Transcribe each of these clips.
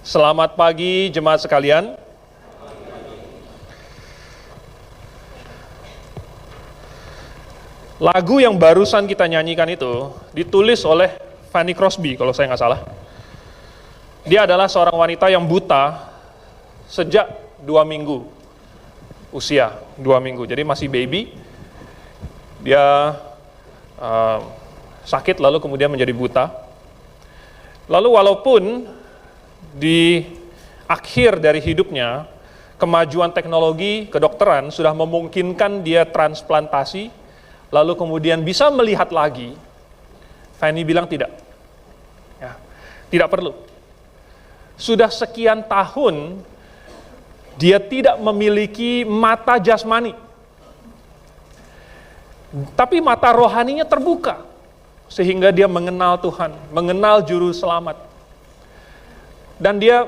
Selamat pagi jemaat sekalian. Lagu yang barusan kita nyanyikan itu ditulis oleh Fanny Crosby kalau saya nggak salah. Dia adalah seorang wanita yang buta sejak 2 minggu usia, 2 minggu. Jadi masih baby. Dia sakit lalu kemudian menjadi buta. Lalu walaupun di akhir dari hidupnya, kemajuan teknologi kedokteran sudah memungkinkan dia transplantasi, lalu kemudian bisa melihat lagi, Fanny bilang tidak. Ya, tidak perlu. Sudah sekian tahun, dia tidak memiliki mata jasmani. Tapi mata rohaninya terbuka, sehingga dia mengenal Tuhan, mengenal Juru Selamat. Dan dia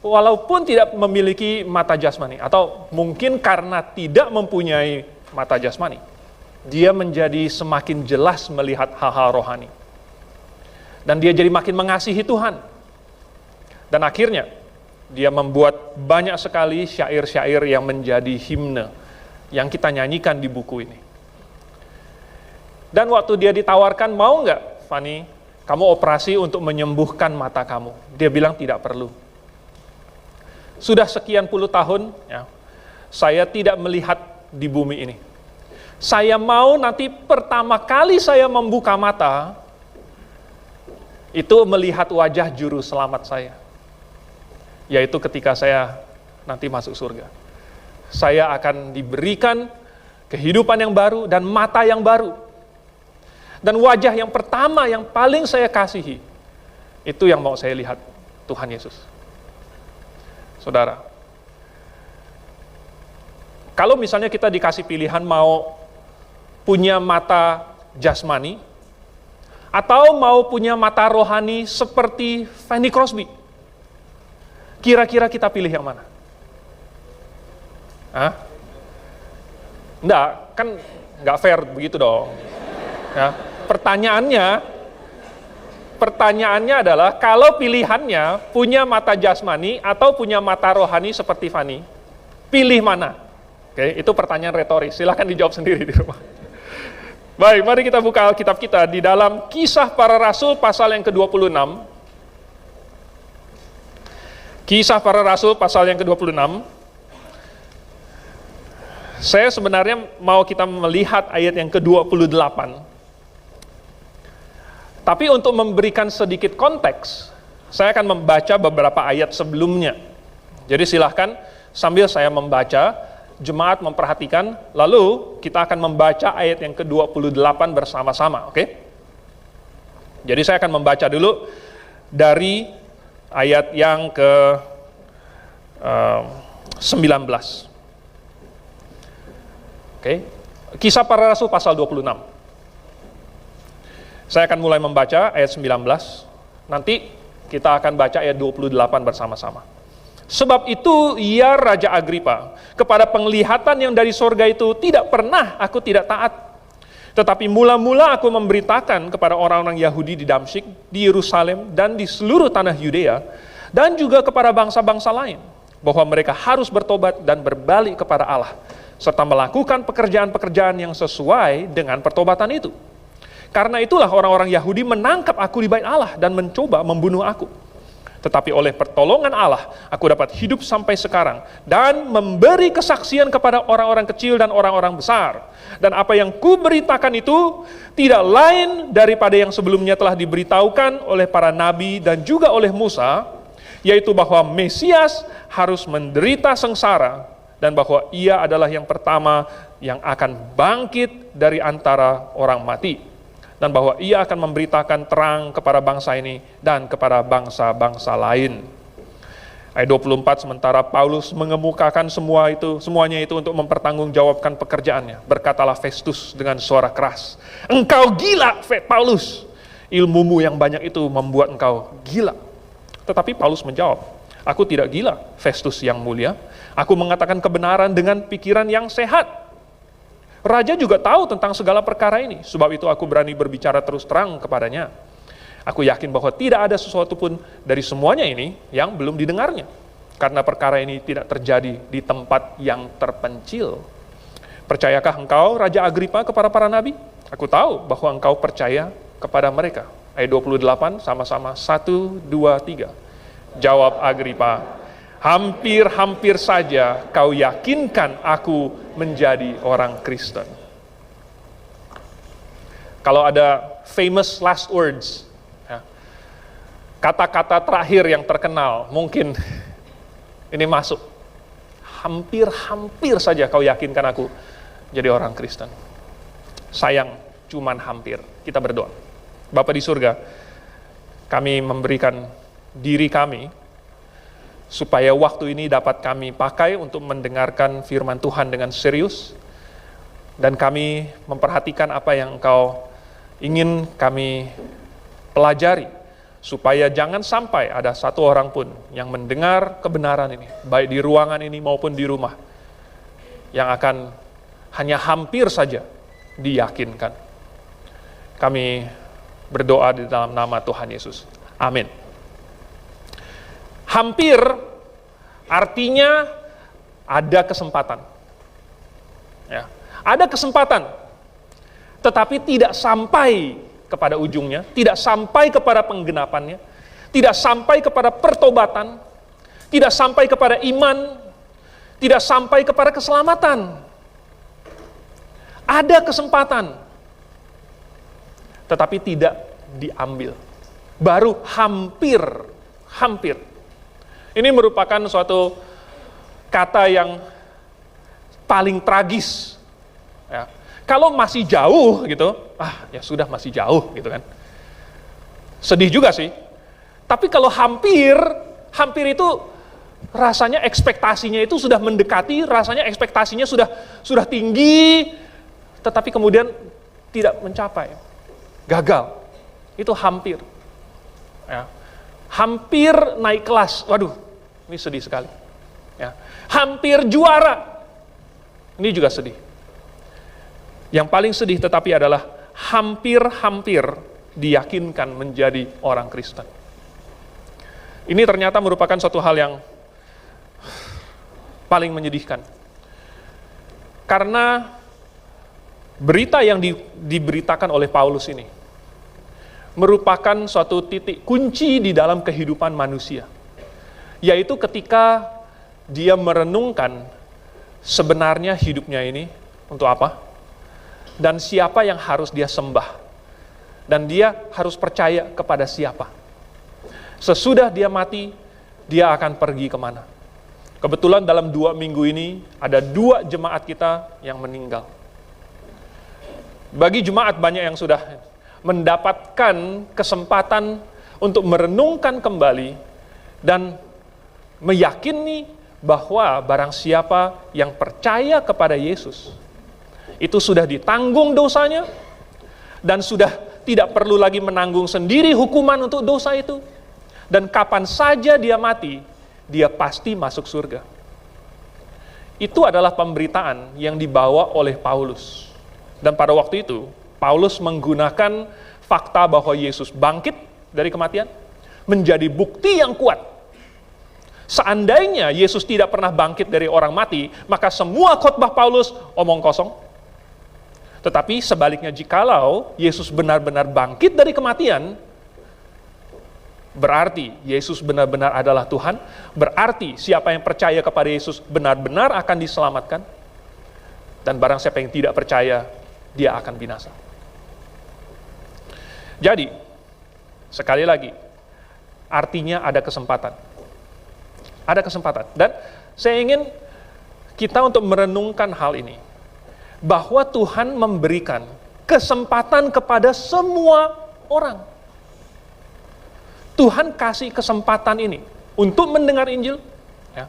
walaupun tidak memiliki mata jasmani, atau mungkin karena tidak mempunyai mata jasmani, dia menjadi semakin jelas melihat hal-hal rohani. Dan dia jadi makin mengasihi Tuhan. Dan akhirnya, dia membuat banyak sekali syair-syair yang menjadi himne, yang kita nyanyikan di buku ini. Dan waktu dia ditawarkan, mau nggak, Fanny, kamu operasi untuk menyembuhkan mata kamu? Dia bilang tidak perlu. Sudah sekian puluh tahun, ya, saya tidak melihat di bumi ini. Saya mau nanti pertama kali saya membuka mata, itu melihat wajah Juru Selamat saya. Yaitu ketika saya nanti masuk surga. Saya akan diberikan kehidupan yang baru dan mata yang baru. Dan wajah yang pertama yang paling saya kasihi, itu yang mau saya lihat, Tuhan Yesus. Saudara, kalau misalnya kita dikasih pilihan mau punya mata jasmani, atau mau punya mata rohani seperti Fanny Crosby, kira-kira kita pilih yang mana? Hah? Enggak, kan nggak fair begitu dong. Ya, pertanyaannya adalah kalau pilihannya punya mata jasmani atau punya mata rohani seperti Fanny, pilih mana? Oke, itu pertanyaan retoris. Silahkan dijawab sendiri di rumah. Baik, mari kita buka Alkitab kita di dalam Kisah Para Rasul pasal yang ke-26. Kisah Para Rasul pasal yang ke-26. Saya sebenarnya mau kita melihat ayat yang ke-28. Tapi untuk memberikan sedikit konteks, saya akan membaca beberapa ayat sebelumnya. Jadi silahkan sambil saya membaca, jemaat memperhatikan, lalu kita akan membaca ayat yang ke-28 bersama-sama, oke? Jadi saya akan membaca dulu dari ayat yang ke-19. Oke? Kisah Para Rasul pasal 26. Saya akan mulai membaca ayat 19, nanti kita akan baca ayat 28 bersama-sama. Sebab itu, ya Raja Agripa, kepada penglihatan yang dari sorga itu tidak pernah aku tidak taat. Tetapi mula-mula aku memberitakan kepada orang-orang Yahudi di Damsyik, di Yerusalem, dan di seluruh tanah Yudea, dan juga kepada bangsa-bangsa lain, bahwa mereka harus bertobat dan berbalik kepada Allah, serta melakukan pekerjaan-pekerjaan yang sesuai dengan pertobatan itu. Karena itulah orang-orang Yahudi menangkap aku di bait Allah dan mencoba membunuh aku. Tetapi oleh pertolongan Allah, aku dapat hidup sampai sekarang dan memberi kesaksian kepada orang-orang kecil dan orang-orang besar. Dan apa yang kuberitakan itu tidak lain daripada yang sebelumnya telah diberitahukan oleh para nabi dan juga oleh Musa, yaitu bahwa Mesias harus menderita sengsara dan bahwa ia adalah yang pertama yang akan bangkit dari antara orang mati. Dan bahwa ia akan memberitakan terang kepada bangsa ini dan kepada bangsa-bangsa lain. Ayat 24, sementara Paulus mengemukakan semuanya itu untuk mempertanggungjawabkan pekerjaannya. Berkatalah Festus dengan suara keras, "Engkau gila, Paulus. Ilmumu yang banyak itu membuat engkau gila." Tetapi Paulus menjawab, "Aku tidak gila, Festus yang mulia. Aku mengatakan kebenaran dengan pikiran yang sehat. Raja juga tahu tentang segala perkara ini, sebab itu aku berani berbicara terus terang kepadanya. Aku yakin bahwa tidak ada sesuatu pun dari semuanya ini yang belum didengarnya. Karena perkara ini tidak terjadi di tempat yang terpencil. Percayakah engkau, Raja Agripa, kepada para nabi? Aku tahu bahwa engkau percaya kepada mereka. Ayat 28, sama-sama, 1, 2, 3. Jawab Agripa, hampir-hampir saja kau yakinkan aku menjadi orang Kristen. Kalau ada famous last words, ya, kata-kata terakhir yang terkenal, mungkin ini masuk. Hampir-hampir saja kau yakinkan aku jadi orang Kristen. Sayang, cuman hampir. Kita berdoa. Bapa di surga, kami memberikan diri kami, supaya waktu ini dapat kami pakai untuk mendengarkan firman Tuhan dengan serius, dan kami memperhatikan apa yang Engkau ingin kami pelajari, supaya jangan sampai ada satu orang pun yang mendengar kebenaran ini, baik di ruangan ini maupun di rumah, yang akan hanya hampir saja diyakinkan. Kami berdoa di dalam nama Tuhan Yesus. Amin. Hampir artinya ada kesempatan. Ya, ada kesempatan, tetapi tidak sampai kepada ujungnya, tidak sampai kepada penggenapannya, tidak sampai kepada pertobatan, tidak sampai kepada iman, tidak sampai kepada keselamatan. Ada kesempatan, tetapi tidak diambil. Baru hampir. Ini merupakan suatu kata yang paling tragis. Ya. Kalau masih jauh gitu, ya sudah masih jauh gitu kan. Sedih juga sih. Tapi kalau hampir itu rasanya ekspektasinya itu sudah mendekati, rasanya ekspektasinya sudah tinggi, tetapi kemudian tidak mencapai. Gagal. Itu hampir. Ya. Hampir naik kelas. Waduh, ini sedih sekali. Ya. Hampir juara. Ini juga sedih. Yang paling sedih tetapi adalah hampir-hampir diyakinkan menjadi orang Kristen. Ini ternyata merupakan suatu hal yang paling menyedihkan. Karena berita yang diberitakan oleh Paulus ini merupakan suatu titik kunci di dalam kehidupan manusia. Yaitu ketika dia merenungkan sebenarnya hidupnya ini untuk apa? Dan siapa yang harus dia sembah. Dan dia harus percaya kepada siapa. Sesudah dia mati, dia akan pergi kemana. Kebetulan dalam 2 minggu ini, ada 2 jemaat kita yang meninggal. Bagi jemaat banyak yang sudah mendapatkan kesempatan untuk merenungkan kembali dan meyakini bahwa barang siapa yang percaya kepada Yesus, itu sudah ditanggung dosanya, dan sudah tidak perlu lagi menanggung sendiri hukuman untuk dosa itu. Dan kapan saja dia mati, dia pasti masuk surga. Itu adalah pemberitaan yang dibawa oleh Paulus. Dan pada waktu itu, Paulus menggunakan fakta bahwa Yesus bangkit dari kematian, menjadi bukti yang kuat. Seandainya Yesus tidak pernah bangkit dari orang mati, maka semua khotbah Paulus omong kosong. Tetapi sebaliknya, jikalau Yesus benar-benar bangkit dari kematian, berarti Yesus benar-benar adalah Tuhan, berarti siapa yang percaya kepada Yesus benar-benar akan diselamatkan, dan barang siapa yang tidak percaya, dia akan binasa. Jadi, sekali lagi, artinya ada kesempatan. Ada kesempatan. Dan saya ingin kita untuk merenungkan hal ini, bahwa Tuhan memberikan kesempatan kepada semua orang. Tuhan kasih kesempatan ini untuk mendengar Injil, ya,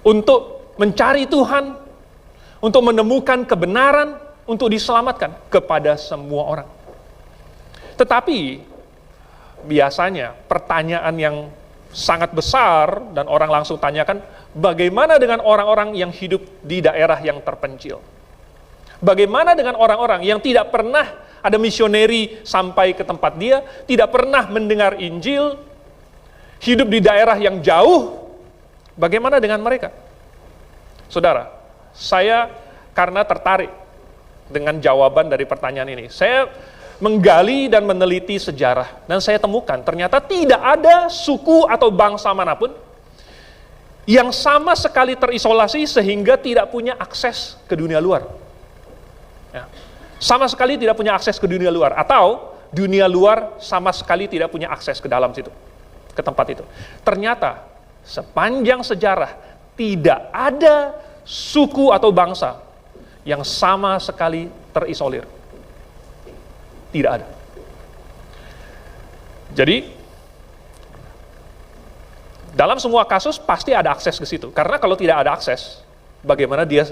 untuk mencari Tuhan, untuk menemukan kebenaran, untuk diselamatkan kepada semua orang. Tetapi biasanya pertanyaan yang sangat besar dan orang langsung tanyakan, bagaimana dengan orang-orang yang hidup di daerah yang terpencil? Bagaimana dengan orang-orang yang tidak pernah ada misioneri sampai ke tempat dia, tidak pernah mendengar Injil, hidup di daerah yang jauh. Bagaimana dengan mereka? Saudara, saya karena tertarik dengan jawaban dari pertanyaan ini, saya menggali dan meneliti sejarah, dan saya temukan ternyata tidak ada suku atau bangsa manapun yang sama sekali terisolasi sehingga tidak punya akses ke dunia luar. Ya. Sama sekali tidak punya akses ke dunia luar, atau dunia luar sama sekali tidak punya akses ke dalam situ, ke tempat itu. Ternyata sepanjang sejarah tidak ada suku atau bangsa yang sama sekali terisolir. Tidak ada. Jadi, dalam semua kasus pasti ada akses ke situ. Karena kalau tidak ada akses, bagaimana dia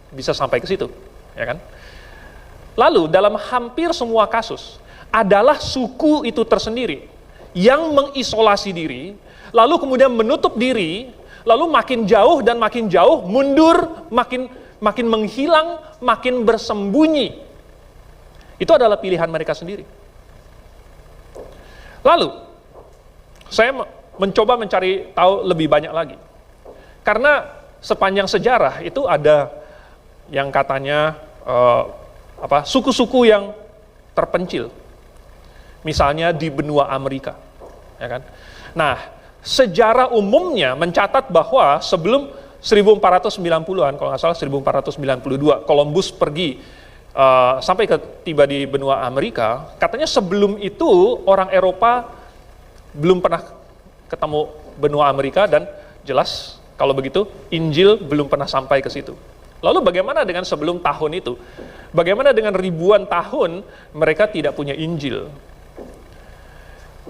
bisa sampai ke situ? Ya kan? Lalu, dalam hampir semua kasus, adalah suku itu tersendiri yang mengisolasi diri, lalu kemudian menutup diri, lalu makin jauh, mundur, makin menghilang, makin bersembunyi. Itu adalah pilihan mereka sendiri. Lalu, saya mencoba mencari tahu lebih banyak lagi. Karena sepanjang sejarah itu ada yang katanya suku-suku yang terpencil. Misalnya di benua Amerika. Ya kan? Nah, sejarah umumnya mencatat bahwa sebelum 1490-an, kalau nggak salah 1492, Columbus pergi sampai tiba di benua Amerika, katanya sebelum itu orang Eropa belum pernah ketemu benua Amerika, dan jelas kalau begitu Injil belum pernah sampai ke situ. Lalu bagaimana dengan sebelum tahun itu? Bagaimana dengan ribuan tahun mereka tidak punya Injil?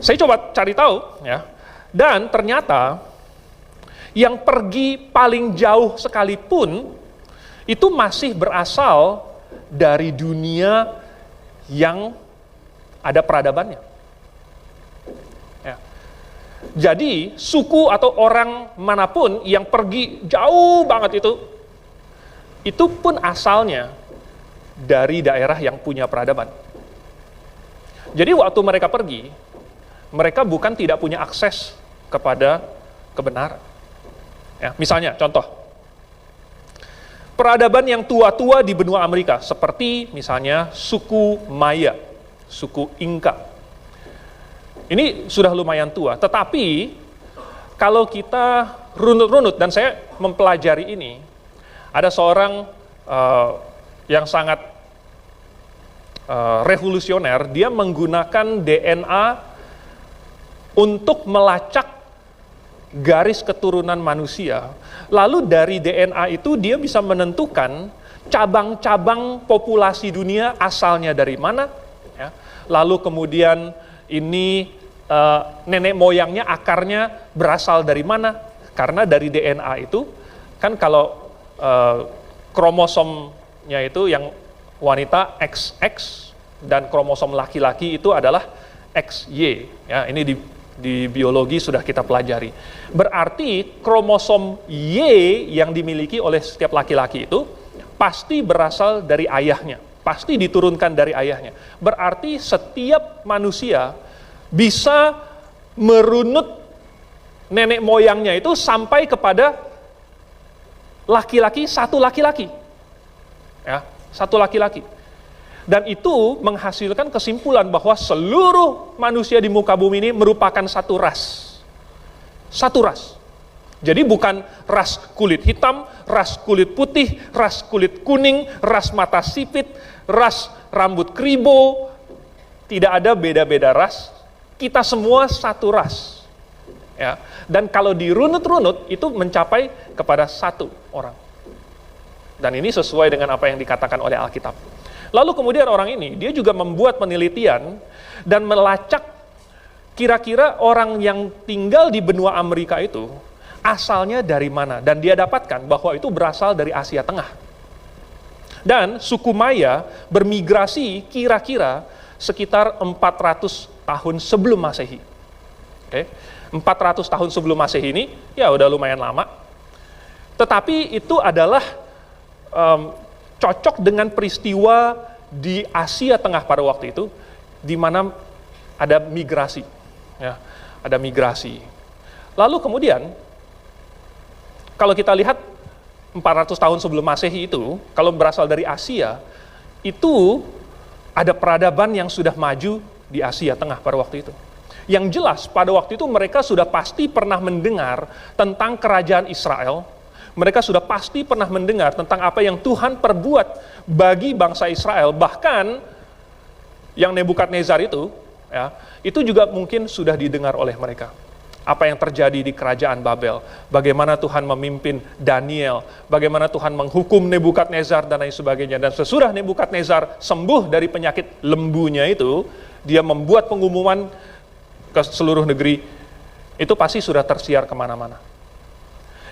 Saya coba cari tahu, ya. Dan ternyata yang pergi paling jauh sekalipun itu masih berasal dari dunia yang ada peradabannya. Ya. Jadi, suku atau orang manapun yang pergi jauh banget itu pun asalnya dari daerah yang punya peradaban. Jadi, waktu mereka pergi, mereka bukan tidak punya akses kepada kebenaran. Ya, misalnya, contoh, peradaban yang tua-tua di benua Amerika, seperti misalnya suku Maya, suku Inka. Ini sudah lumayan tua, tetapi kalau kita runut-runut, dan saya mempelajari ini, ada seorang yang sangat revolusioner, dia menggunakan DNA untuk melacak garis keturunan manusia. Lalu dari DNA itu dia bisa menentukan cabang-cabang populasi dunia asalnya dari mana. Ya. Lalu kemudian ini nenek moyangnya, akarnya berasal dari mana. Karena dari DNA itu, kan kalau kromosomnya itu yang wanita XX, dan kromosom laki-laki itu adalah XY. Ya, ini di biologi sudah kita pelajari. Berarti kromosom Y yang dimiliki oleh setiap laki-laki itu pasti berasal dari ayahnya, pasti diturunkan dari ayahnya. Berarti setiap manusia bisa merunut nenek moyangnya itu sampai kepada laki-laki, satu laki-laki. Ya, satu laki-laki. Dan itu menghasilkan kesimpulan bahwa seluruh manusia di muka bumi ini merupakan satu ras. Satu ras. Jadi bukan ras kulit hitam, ras kulit putih, ras kulit kuning, ras mata sipit, ras rambut kribo. Tidak ada beda-beda ras. Kita semua satu ras. Ya. Dan kalau dirunut-runut itu mencapai kepada satu orang. Dan ini sesuai dengan apa yang dikatakan oleh Alkitab. Lalu kemudian orang ini, dia juga membuat penelitian dan melacak kira-kira orang yang tinggal di benua Amerika itu asalnya dari mana. Dan dia dapatkan bahwa itu berasal dari Asia Tengah. Dan suku Maya bermigrasi kira-kira sekitar 400 tahun sebelum Masehi. Oke, 400 tahun sebelum Masehi ini, ya udah lumayan lama. Tetapi itu adalah cocok dengan peristiwa di Asia Tengah pada waktu itu, di mana ada migrasi, ya, ada migrasi. Lalu kemudian, kalau kita lihat 400 tahun sebelum Masehi itu, kalau berasal dari Asia, itu ada peradaban yang sudah maju di Asia Tengah pada waktu itu. Yang jelas, pada waktu itu mereka sudah pasti pernah mendengar tentang kerajaan Israel. Mereka sudah pasti pernah mendengar tentang apa yang Tuhan perbuat bagi bangsa Israel. Bahkan yang Nebukadnezar itu, ya, itu juga mungkin sudah didengar oleh mereka. Apa yang terjadi di kerajaan Babel, bagaimana Tuhan memimpin Daniel, bagaimana Tuhan menghukum Nebukadnezar dan lain sebagainya. Dan sesudah Nebukadnezar sembuh dari penyakit lembunya itu, dia membuat pengumuman ke seluruh negeri, itu pasti sudah tersiar kemana-mana.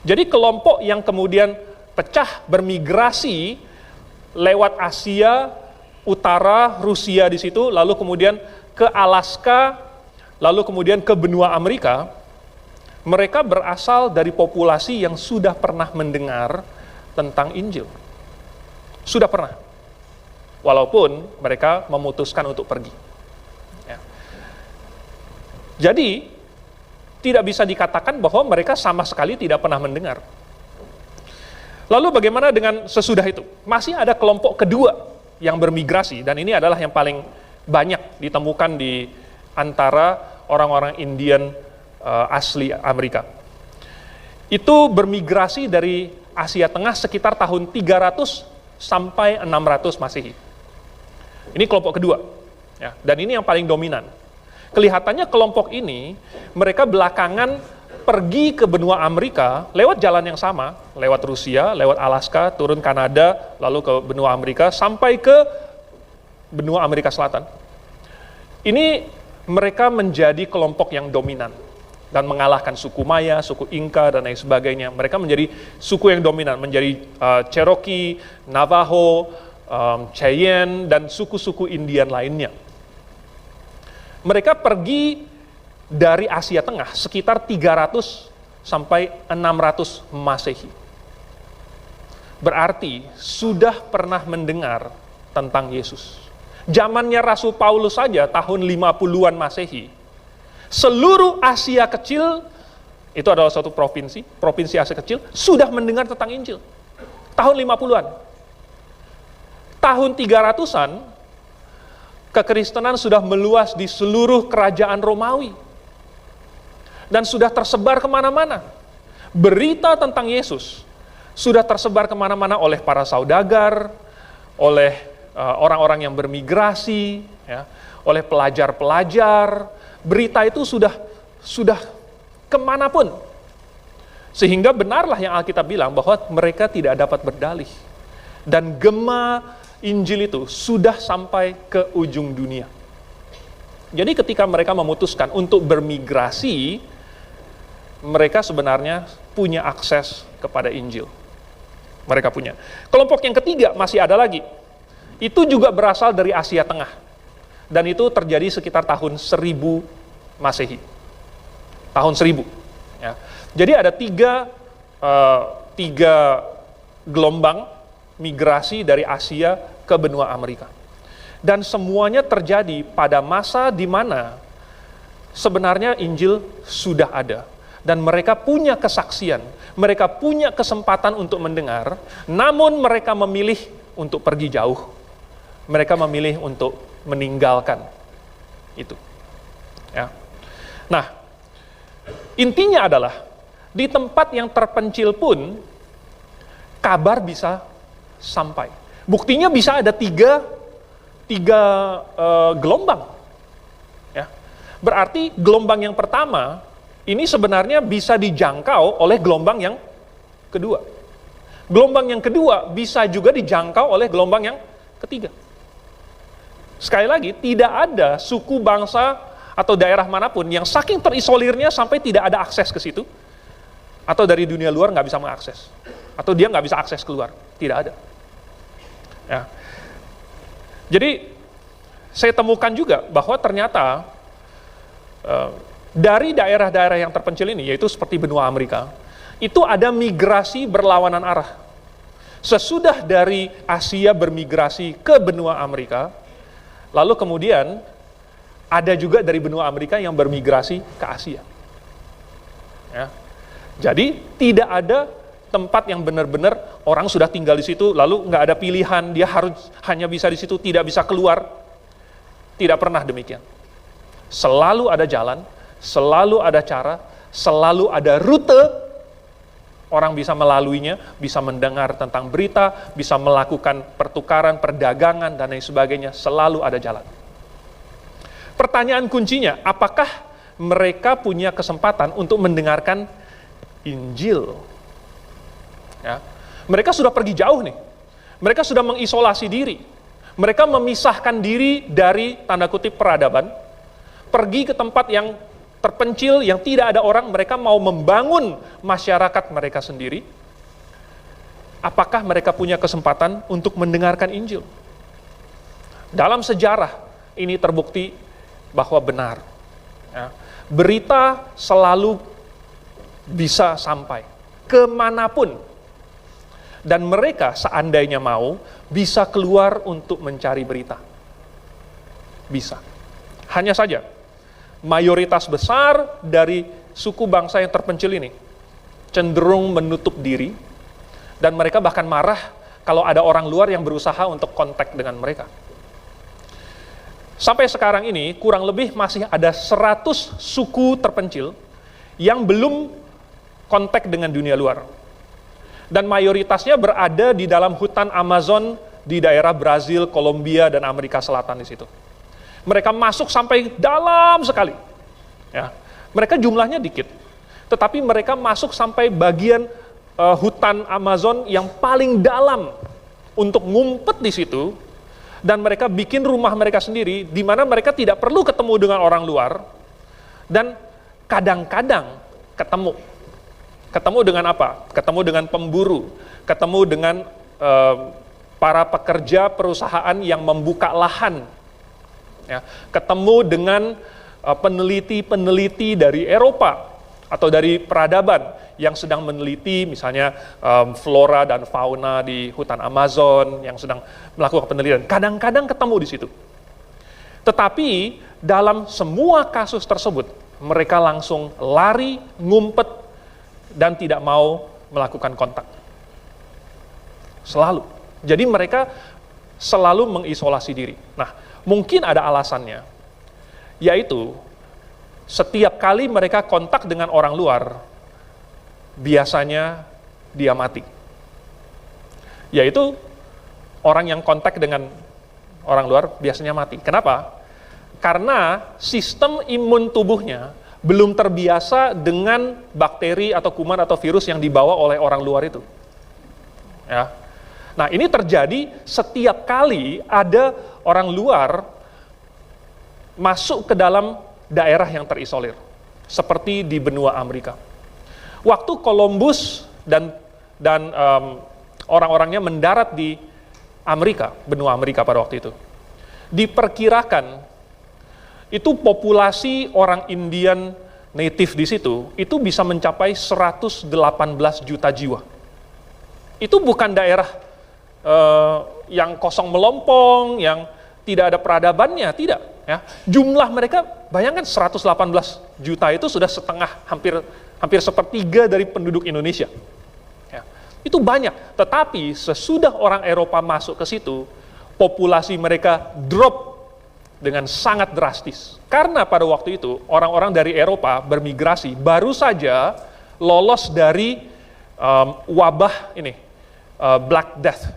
Jadi kelompok yang kemudian pecah bermigrasi lewat Asia Utara, Rusia di situ, lalu kemudian ke Alaska, lalu kemudian ke benua Amerika, mereka berasal dari populasi yang sudah pernah mendengar tentang Injil. Sudah pernah. Walaupun mereka memutuskan untuk pergi. Ya. Jadi, tidak bisa dikatakan bahwa mereka sama sekali tidak pernah mendengar. Lalu bagaimana dengan sesudah itu? Masih ada kelompok kedua yang bermigrasi, dan ini adalah yang paling banyak ditemukan di antara orang-orang Indian asli Amerika. Itu bermigrasi dari Asia Tengah sekitar tahun 300 sampai 600 Masehi. Ini kelompok kedua, ya, dan ini yang paling dominan. Kelihatannya kelompok ini, mereka belakangan pergi ke benua Amerika lewat jalan yang sama, lewat Rusia, lewat Alaska, turun Kanada, lalu ke benua Amerika, sampai ke benua Amerika Selatan. Ini mereka menjadi kelompok yang dominan dan mengalahkan suku Maya, suku Inka, dan lain sebagainya. Mereka menjadi suku yang dominan, menjadi Cherokee, Navajo, Cheyenne, dan suku-suku Indian lainnya. Mereka pergi dari Asia Tengah sekitar 300 sampai 600 Masehi. Berarti sudah pernah mendengar tentang Yesus. Zamannya Rasul Paulus saja tahun 50-an Masehi. Seluruh Asia Kecil, itu adalah suatu provinsi Asia Kecil, sudah mendengar tentang Injil. Tahun 50-an. Tahun 300-an, kekristenan sudah meluas di seluruh kerajaan Romawi. Dan sudah tersebar kemana-mana. Berita tentang Yesus sudah tersebar kemana-mana oleh para saudagar, oleh orang-orang yang bermigrasi, ya, oleh pelajar-pelajar. Berita itu sudah kemanapun. Sehingga benarlah yang Alkitab bilang bahwa mereka tidak dapat berdalih. Dan gema Injil itu sudah sampai ke ujung dunia. Jadi ketika mereka memutuskan untuk bermigrasi, mereka sebenarnya punya akses kepada Injil. Mereka punya. Kelompok yang ketiga masih ada lagi. Itu juga berasal dari Asia Tengah. Dan itu terjadi sekitar tahun 1000 Masehi. Tahun 1000. Ya. Jadi ada tiga gelombang migrasi dari Asia ke benua Amerika. Dan semuanya terjadi pada masa di mana sebenarnya Injil sudah ada. Dan mereka punya kesaksian, mereka punya kesempatan untuk mendengar, namun mereka memilih untuk pergi jauh. Mereka memilih untuk meninggalkan itu. Ya. Nah, intinya adalah, di tempat yang terpencil pun, kabar bisa sampai. Buktinya bisa ada tiga gelombang. Ya. Berarti gelombang yang pertama, ini sebenarnya bisa dijangkau oleh gelombang yang kedua. Gelombang yang kedua bisa juga dijangkau oleh gelombang yang ketiga. Sekali lagi, tidak ada suku, bangsa, atau daerah manapun yang saking terisolirnya sampai tidak ada akses ke situ, atau dari dunia luar nggak bisa mengakses, atau dia nggak bisa akses keluar. Tidak ada. Ya. Jadi, saya temukan juga bahwa ternyata dari daerah-daerah yang terpencil ini, yaitu seperti benua Amerika, itu ada migrasi berlawanan arah. Sesudah dari Asia bermigrasi ke benua Amerika, lalu kemudian ada juga dari benua Amerika yang bermigrasi ke Asia. Ya. Jadi tidak ada tempat yang benar-benar orang sudah tinggal di situ, lalu nggak ada pilihan, dia harus hanya bisa di situ, tidak bisa keluar. Tidak pernah demikian. Selalu ada jalan, selalu ada cara, selalu ada rute. Orang bisa melaluinya, bisa mendengar tentang berita, bisa melakukan pertukaran, perdagangan, dan lain sebagainya. Selalu ada jalan. Pertanyaan kuncinya, apakah mereka punya kesempatan untuk mendengarkan Injil? Ya. Mereka sudah pergi jauh nih. Mereka sudah mengisolasi diri. Mereka memisahkan diri dari tanda kutip peradaban, pergi ke tempat yang terpencil, yang tidak ada orang. Mereka mau membangun masyarakat mereka sendiri. Apakah mereka punya kesempatan untuk mendengarkan Injil? Dalam sejarah ini terbukti bahwa benar. Ya. Berita selalu bisa sampai kemanapun. Dan mereka seandainya mau, bisa keluar untuk mencari berita. Bisa. Hanya saja, mayoritas besar dari suku bangsa yang terpencil ini cenderung menutup diri, dan mereka bahkan marah kalau ada orang luar yang berusaha untuk kontak dengan mereka. Sampai sekarang ini, kurang lebih masih ada 100 suku terpencil yang belum kontak dengan dunia luar. Dan mayoritasnya berada di dalam hutan Amazon di daerah Brazil, Kolombia, dan Amerika Selatan di situ. Mereka masuk sampai dalam sekali. Ya. Mereka jumlahnya dikit. Tetapi mereka masuk sampai bagian hutan Amazon yang paling dalam untuk ngumpet di situ. Dan mereka bikin rumah mereka sendiri, di mana mereka tidak perlu ketemu dengan orang luar. Dan kadang-kadang ketemu. Ketemu dengan apa? Ketemu dengan pemburu. Ketemu dengan para pekerja perusahaan yang membuka lahan. Ya, ketemu dengan peneliti-peneliti dari Eropa atau dari peradaban yang sedang meneliti misalnya flora dan fauna di hutan Amazon, yang sedang melakukan penelitian. Kadang-kadang ketemu di situ. Tetapi dalam semua kasus tersebut, mereka langsung lari, ngumpet, dan tidak mau melakukan kontak. Selalu. Jadi mereka selalu mengisolasi diri. Nah, mungkin ada alasannya, yaitu setiap kali mereka kontak dengan orang luar, biasanya dia mati. Yaitu orang yang kontak dengan orang luar biasanya mati. Kenapa? Karena sistem imun tubuhnya belum terbiasa dengan bakteri atau kuman atau virus yang dibawa oleh orang luar itu. Ya. Nah, ini terjadi setiap kali ada orang luar masuk ke dalam daerah yang terisolir, seperti di benua Amerika. Waktu Columbus dan orang-orangnya mendarat di Amerika, benua Amerika pada waktu itu, diperkirakan itu populasi orang Indian native di situ itu bisa mencapai 118 juta jiwa. Itu bukan daerah yang kosong melompong, yang tidak ada peradabannya, tidak. Ya. Jumlah mereka, bayangkan 118 juta itu sudah setengah, hampir sepertiga dari penduduk Indonesia. Ya. Itu banyak, tetapi sesudah orang Eropa masuk ke situ, populasi mereka drop dengan sangat drastis. Karena pada waktu itu, orang-orang dari Eropa bermigrasi, baru saja lolos dari wabah ini, Black Death,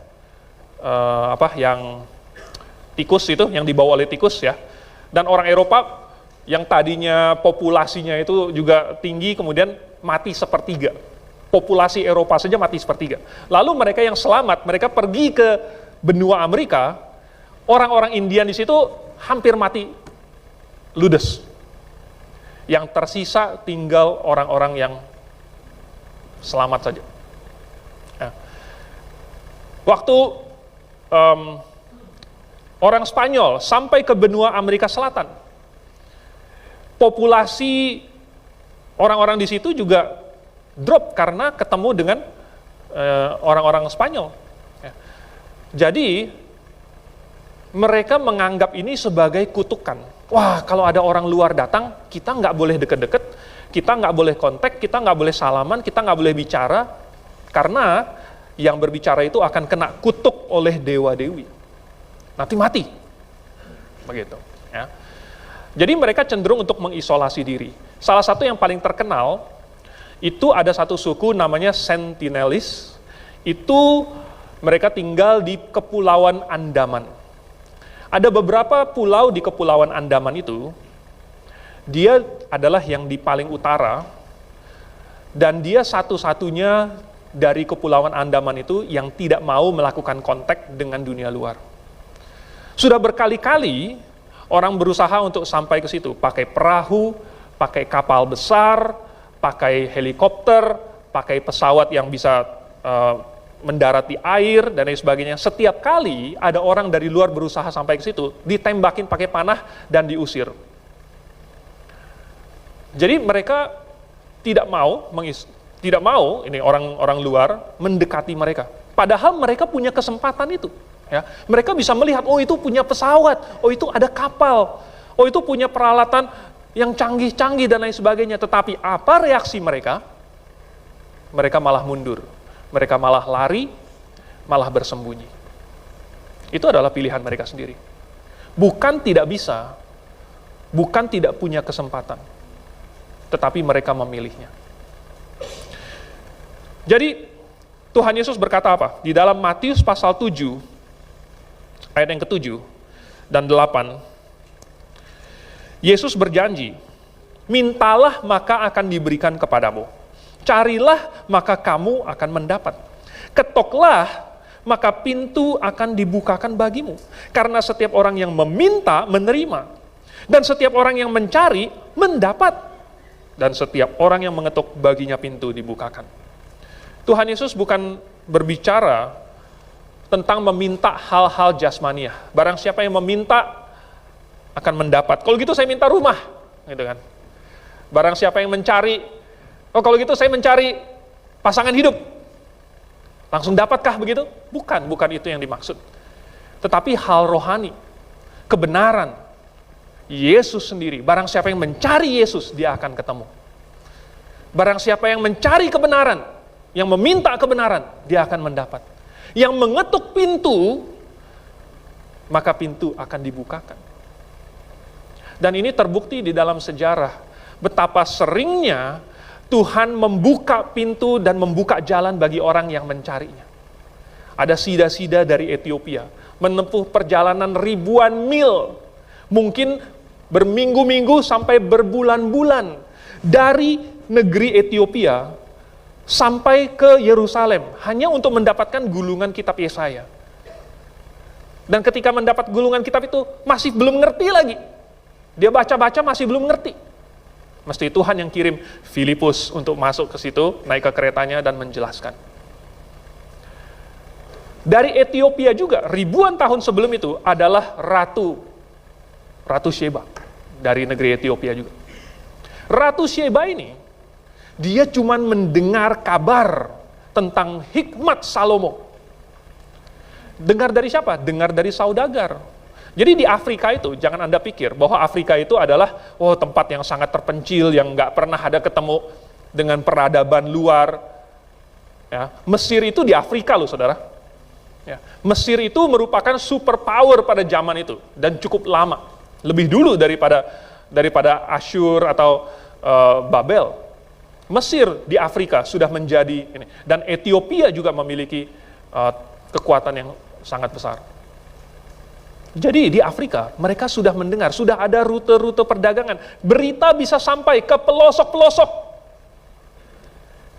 yang tikus itu, yang dibawa oleh tikus ya. Dan orang Eropa yang tadinya populasinya itu juga tinggi, kemudian mati sepertiga. Populasi Eropa saja mati sepertiga. Lalu mereka yang selamat, mereka pergi ke benua Amerika, orang-orang Indian di situ hampir mati ludes. Yang tersisa tinggal orang-orang yang selamat saja. Nah, waktu orang Spanyol sampai ke benua Amerika Selatan, populasi orang-orang di situ juga drop karena ketemu dengan orang-orang Spanyol. Jadi, mereka menganggap ini sebagai kutukan. Wah, kalau ada orang luar datang, kita nggak boleh deket-deket, kita nggak boleh kontak, kita nggak boleh salaman, kita nggak boleh bicara, karena yang berbicara itu akan kena kutuk oleh dewa-dewi. Nanti mati. Begitu. Ya. Jadi mereka cenderung untuk mengisolasi diri. Salah satu yang paling terkenal, itu ada satu suku namanya Sentinelis. Itu mereka tinggal di Kepulauan Andaman. Ada beberapa pulau di Kepulauan Andaman itu, dia adalah yang di paling utara, dan dia satu-satunya dari Kepulauan Andaman itu yang tidak mau melakukan kontak dengan dunia luar. Sudah berkali-kali orang berusaha untuk sampai ke situ, pakai perahu, pakai kapal besar, pakai helikopter, pakai pesawat yang bisa mendarat di air, dan lain sebagainya. Setiap kali ada orang dari luar berusaha sampai ke situ, ditembakin pakai panah dan diusir. Jadi mereka tidak mau ini orang-orang luar mendekati mereka. Padahal mereka punya kesempatan itu. Ya. Mereka bisa melihat, oh itu punya pesawat, oh itu ada kapal, oh itu punya peralatan yang canggih-canggih dan lain sebagainya. Tetapi apa reaksi mereka? Mereka malah mundur. Mereka malah lari, malah bersembunyi. Itu adalah pilihan mereka sendiri. Bukan tidak bisa, bukan tidak punya kesempatan, tetapi mereka memilihnya. Jadi, Tuhan Yesus berkata apa? Di dalam Matius pasal 7, ayat yang ke-7 dan 8, Yesus berjanji, mintalah maka akan diberikan kepadamu. Carilah maka kamu akan mendapat. Ketoklah maka pintu akan dibukakan bagimu. Karena setiap orang yang meminta menerima, dan setiap orang yang mencari mendapat, dan setiap orang yang mengetuk baginya pintu dibukakan. Tuhan Yesus bukan berbicara tentang meminta hal-hal jasmaniah. Barang siapa yang meminta akan mendapat. Kalau gitu saya minta rumah, gitu kan. Barang siapa yang mencari, oh kalau gitu saya mencari pasangan hidup, langsung dapatkah begitu? Bukan itu yang dimaksud. Tetapi hal rohani, kebenaran, Yesus sendiri. Barang siapa yang mencari Yesus, dia akan ketemu. Barang siapa yang mencari kebenaran, yang meminta kebenaran, dia akan mendapat. Yang mengetuk pintu, maka pintu akan dibukakan. Dan ini terbukti di dalam sejarah, betapa seringnya Tuhan membuka pintu dan membuka jalan bagi orang yang mencarinya. Ada sida-sida dari Ethiopia, menempuh perjalanan ribuan mil, mungkin berminggu-minggu sampai berbulan-bulan, dari negeri Ethiopia sampai ke Yerusalem, hanya untuk mendapatkan gulungan kitab Yesaya. Dan ketika mendapat gulungan kitab itu, masih belum ngerti lagi. Dia baca-baca masih belum ngerti. Mesti Tuhan yang kirim Filipus untuk masuk ke situ, naik ke keretanya dan menjelaskan. Dari Ethiopia juga, ribuan tahun sebelum itu adalah Ratu Sheba dari negeri Ethiopia juga. Ratu Sheba ini, dia cuma mendengar kabar tentang hikmat Salomo. Dengar dari siapa? Dengar dari saudagar. Jadi di Afrika itu, jangan Anda pikir bahwa Afrika itu adalah tempat yang sangat terpencil, yang nggak pernah ada ketemu dengan peradaban luar. Ya, Mesir itu di Afrika loh, saudara. Ya, Mesir itu merupakan superpower pada zaman itu, dan cukup lama. Lebih dulu daripada Asyur atau Babel. Mesir di Afrika sudah menjadi ini, dan Ethiopia juga memiliki kekuatan yang sangat besar. Jadi di Afrika mereka sudah mendengar, sudah ada rute-rute perdagangan, berita bisa sampai ke pelosok-pelosok.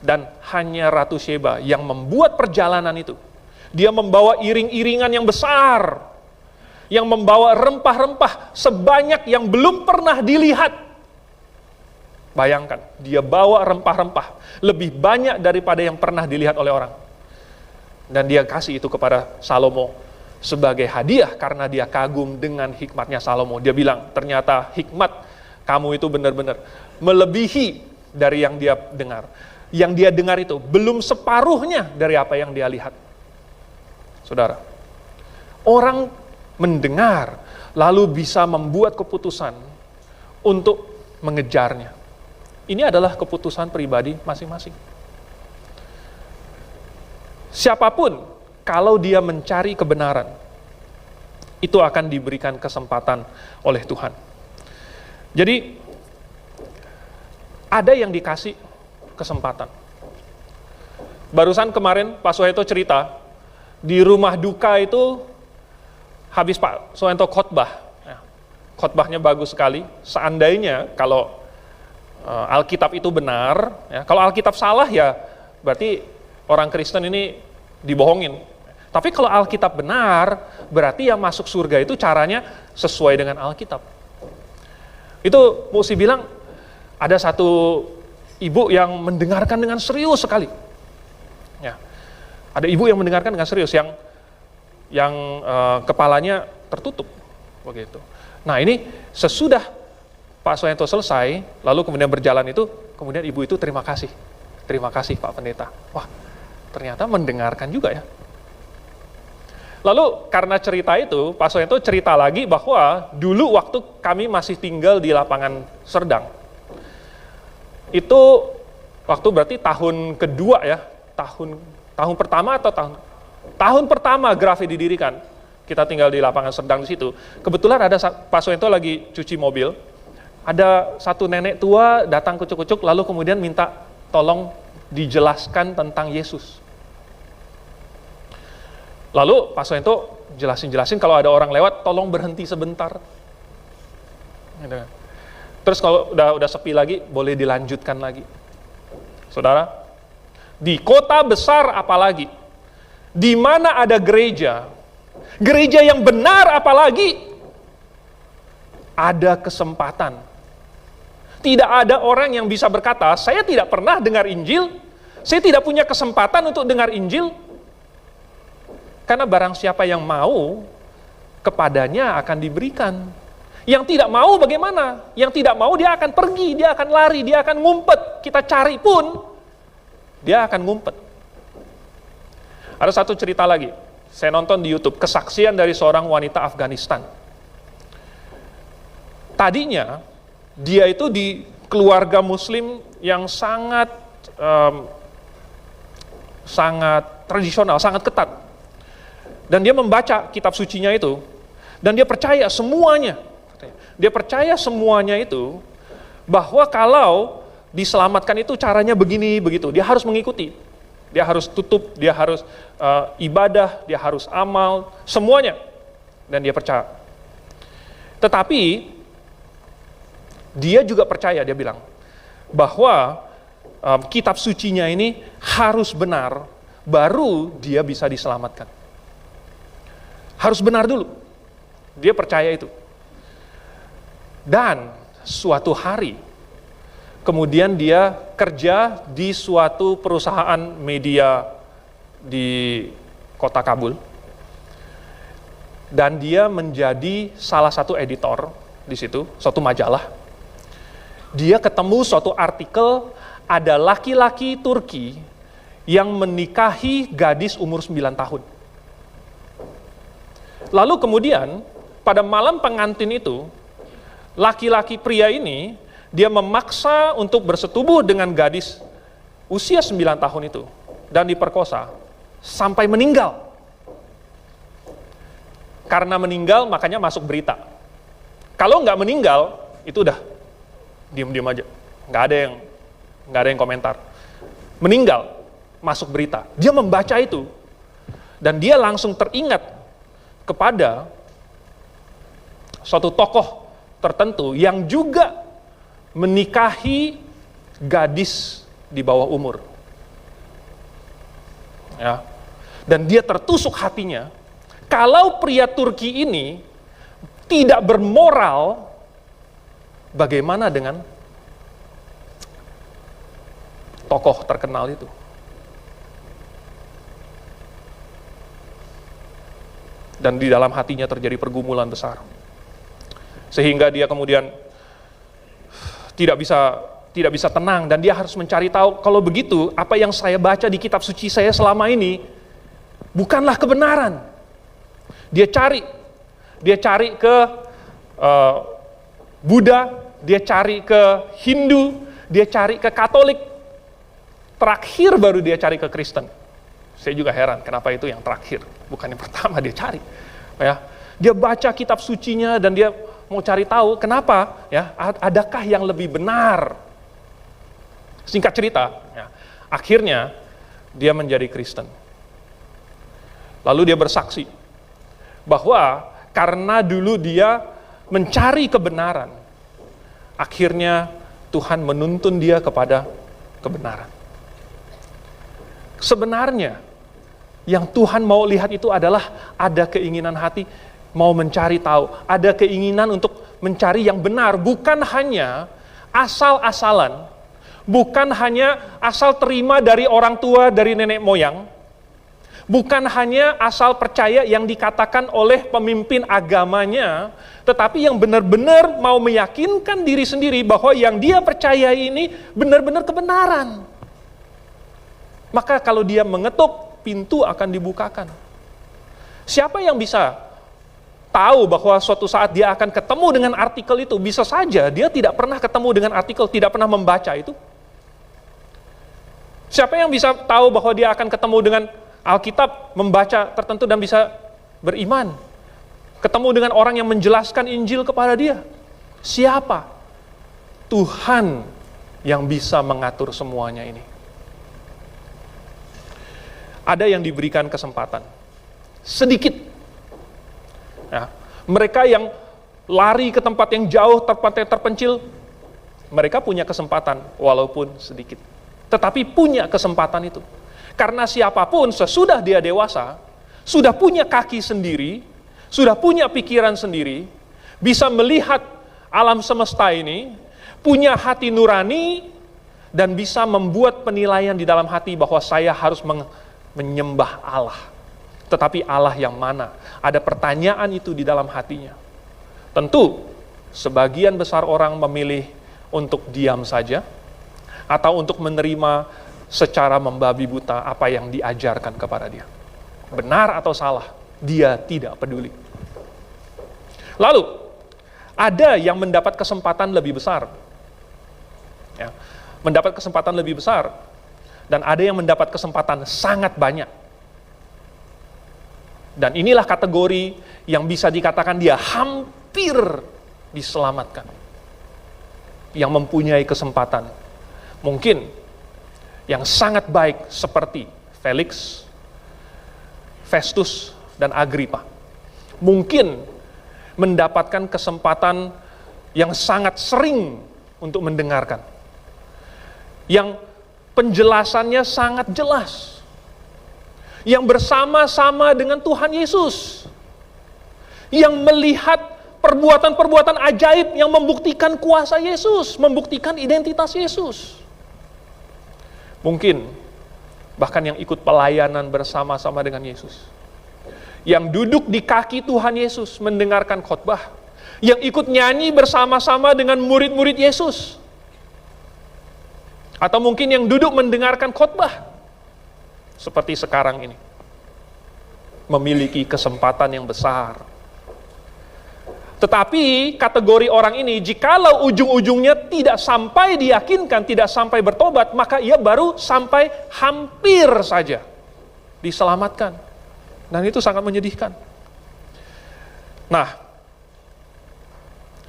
Dan hanya Ratu Sheba yang membuat perjalanan itu. Dia membawa iring-iringan yang besar, yang membawa rempah-rempah sebanyak yang belum pernah dilihat. Bayangkan, dia bawa rempah-rempah lebih banyak daripada yang pernah dilihat oleh orang. Dan dia kasih itu kepada Salomo sebagai hadiah karena dia kagum dengan hikmatnya Salomo. Dia bilang, ternyata hikmat kamu itu benar-benar melebihi dari yang dia dengar. Yang dia dengar itu belum separuhnya dari apa yang dia lihat. Saudara, orang mendengar, lalu bisa membuat keputusan untuk mengejarnya. Ini adalah keputusan pribadi masing-masing. Siapapun, kalau dia mencari kebenaran, itu akan diberikan kesempatan oleh Tuhan. Jadi, ada yang dikasih kesempatan. Barusan kemarin Pak Suhento cerita, di rumah duka itu habis Pak Suhento khotbah. Khotbahnya bagus sekali. Seandainya kalau Alkitab itu benar, kalau Alkitab salah ya berarti orang Kristen ini dibohongin. Tapi kalau Alkitab benar, berarti yang masuk surga itu caranya sesuai dengan Alkitab. Itu mesti bilang, ada satu ibu yang mendengarkan dengan serius sekali. Ya, ada ibu yang mendengarkan dengan serius, yang kepalanya tertutup, begitu. Nah ini sesudah Pak Suhento selesai, lalu kemudian berjalan itu, kemudian ibu itu terima kasih Pak Pendeta. Wah, ternyata mendengarkan juga ya. Lalu karena cerita itu, Pak Suhento cerita lagi bahwa dulu waktu kami masih tinggal di lapangan Serdang, itu waktu berarti tahun kedua ya, tahun pertama atau tahun pertama Grafe didirikan, kita tinggal di lapangan Serdang di situ. Kebetulan ada Pak Suhento lagi cuci mobil, ada satu nenek tua datang kucuk-kucuk, lalu kemudian minta tolong dijelaskan tentang Yesus. Lalu Pak Suhento jelasin kalau ada orang lewat, tolong berhenti sebentar. Gitu kan. Terus kalau udah sepi lagi, boleh dilanjutkan lagi. Saudara, di kota besar apalagi, di mana ada gereja yang benar apalagi, ada kesempatan. Tidak ada orang yang bisa berkata, saya tidak pernah dengar Injil, saya tidak punya kesempatan untuk dengar Injil. Karena barang siapa yang mau, kepadanya akan diberikan. Yang tidak mau bagaimana? Yang tidak mau dia akan pergi, dia akan lari, dia akan ngumpet. Kita cari pun, dia akan ngumpet. Ada satu cerita lagi, saya nonton di YouTube, kesaksian dari seorang wanita Afghanistan. Tadinya, dia itu di keluarga muslim yang sangat tradisional, sangat ketat. Dan dia membaca kitab sucinya itu, dan dia percaya semuanya. Dia percaya semuanya itu, bahwa kalau diselamatkan itu caranya begini, begitu. Dia harus mengikuti. Dia harus tutup, dia harus ibadah, dia harus amal, semuanya. Dan dia percaya. Tetapi, dia juga percaya, dia bilang, bahwa kitab sucinya ini harus benar, baru dia bisa diselamatkan. Harus benar dulu. Dia percaya itu. Dan suatu hari, kemudian dia kerja di suatu perusahaan media di kota Kabul. Dan dia menjadi salah satu editor di situ, suatu majalah. Dia ketemu suatu artikel, ada laki-laki Turki yang menikahi gadis umur 9 tahun. Lalu kemudian, pada malam pengantin itu, laki-laki pria ini, dia memaksa untuk bersetubuh dengan gadis usia 9 tahun itu, dan diperkosa, sampai meninggal. Karena meninggal, makanya masuk berita. Kalau nggak meninggal, itu udah diam-diam aja. Nggak ada yang komentar. Meninggal, masuk berita. Dia membaca itu, dan dia langsung teringat kepada suatu tokoh tertentu yang juga menikahi gadis di bawah umur. Ya. Dan dia tertusuk hatinya, kalau pria Turki ini tidak bermoral, bagaimana dengan tokoh terkenal itu? Dan di dalam hatinya terjadi pergumulan besar. Sehingga dia kemudian tidak bisa tenang, dan dia harus mencari tahu, kalau begitu, apa yang saya baca di kitab suci saya selama ini bukanlah kebenaran. Dia cari ke Buddha, dia cari ke Hindu, dia cari ke Katolik. Terakhir baru dia cari ke Kristen. Saya juga heran kenapa itu yang terakhir, bukan yang pertama dia cari. Ya, dia baca kitab sucinya dan dia mau cari tahu kenapa, ya, adakah yang lebih benar. Singkat cerita, ya, akhirnya dia menjadi Kristen. Lalu dia bersaksi bahwa karena dulu dia mencari kebenaran, akhirnya Tuhan menuntun dia kepada kebenaran. Sebenarnya yang Tuhan mau lihat itu adalah ada keinginan hati mau mencari tahu, ada keinginan untuk mencari yang benar, bukan hanya asal-asalan, bukan hanya asal terima dari orang tua, dari nenek moyang, bukan hanya asal percaya yang dikatakan oleh pemimpin agamanya, tetapi yang benar-benar mau meyakinkan diri sendiri bahwa yang dia percaya ini benar-benar kebenaran. Maka kalau dia mengetuk, pintu akan dibukakan. Siapa yang bisa tahu bahwa suatu saat dia akan ketemu dengan artikel itu? Bisa saja dia tidak pernah ketemu dengan artikel, tidak pernah membaca itu. Siapa yang bisa tahu bahwa dia akan ketemu dengan Alkitab, membaca tertentu dan bisa beriman? Ketemu dengan orang yang menjelaskan Injil kepada dia? Siapa? Tuhan yang bisa mengatur semuanya ini. Ada yang diberikan kesempatan. Sedikit. Ya, mereka yang lari ke tempat yang jauh, tempat yang terpencil, mereka punya kesempatan, walaupun sedikit. Tetapi punya kesempatan itu. Karena siapapun sesudah dia dewasa, sudah punya kaki sendiri, sudah punya pikiran sendiri, bisa melihat alam semesta ini, punya hati nurani, dan bisa membuat penilaian di dalam hati bahwa saya harus menyembah Allah. Tetapi Allah yang mana? Ada pertanyaan itu di dalam hatinya. Tentu, sebagian besar orang memilih untuk diam saja, atau untuk menerima secara membabi buta apa yang diajarkan kepada dia. Benar atau salah, dia tidak peduli. Lalu, ada yang mendapat kesempatan lebih besar. Ya, mendapat kesempatan lebih besar. Dan ada yang mendapat kesempatan sangat banyak. Dan inilah kategori yang bisa dikatakan dia hampir diselamatkan. Yang mempunyai kesempatan. Mungkin yang sangat baik seperti Felix, Festus, dan Agripa. Mungkin mendapatkan kesempatan yang sangat sering untuk mendengarkan. Yang penjelasannya sangat jelas. Yang bersama-sama dengan Tuhan Yesus. Yang melihat perbuatan-perbuatan ajaib yang membuktikan kuasa Yesus, membuktikan identitas Yesus. Mungkin bahkan yang ikut pelayanan bersama-sama dengan Yesus. Yang duduk di kaki Tuhan Yesus mendengarkan khotbah. Yang ikut nyanyi bersama-sama dengan murid-murid Yesus. Atau mungkin yang duduk mendengarkan khotbah seperti sekarang ini, memiliki kesempatan yang besar. Tetapi kategori orang ini, jikalau ujung-ujungnya tidak sampai diyakinkan, tidak sampai bertobat, maka ia baru sampai hampir saja diselamatkan. Dan itu sangat menyedihkan. Nah,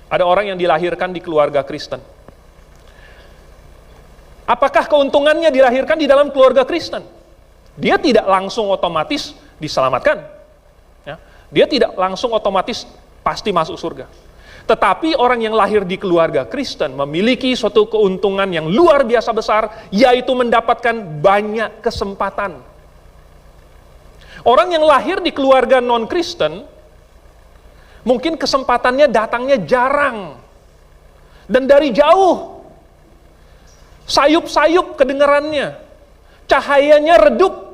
ada orang yang dilahirkan di keluarga Kristen. Apakah keuntungannya dilahirkan di dalam keluarga Kristen? Dia tidak langsung otomatis diselamatkan. Ya. Dia tidak langsung otomatis pasti masuk surga. Tetapi orang yang lahir di keluarga Kristen memiliki suatu keuntungan yang luar biasa besar, yaitu mendapatkan banyak kesempatan. Orang yang lahir di keluarga non-Kristen, mungkin kesempatannya datangnya jarang. Dan dari jauh. Sayup-sayup kedengarannya, cahayanya redup,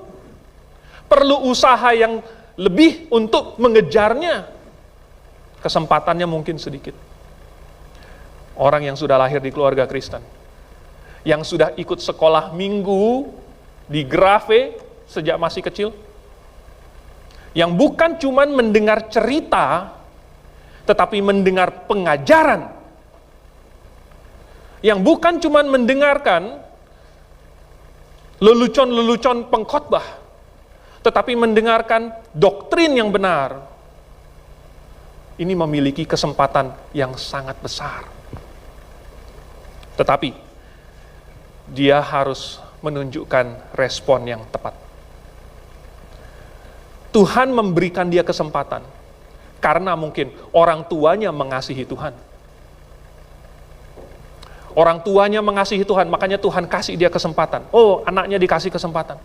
perlu usaha yang lebih untuk mengejarnya, kesempatannya mungkin sedikit. Orang yang sudah lahir di keluarga Kristen, yang sudah ikut sekolah minggu di Grave sejak masih kecil, yang bukan cuma mendengar cerita, tetapi mendengar pengajaran, yang bukan cuma mendengarkan lelucon-lelucon pengkhotbah, tetapi mendengarkan doktrin yang benar. Ini memiliki kesempatan yang sangat besar. Tetapi dia harus menunjukkan respon yang tepat. Tuhan memberikan dia kesempatan karena mungkin orang tuanya mengasihi Tuhan. Orang tuanya mengasihi Tuhan, makanya Tuhan kasih dia kesempatan. Oh, anaknya dikasih kesempatan.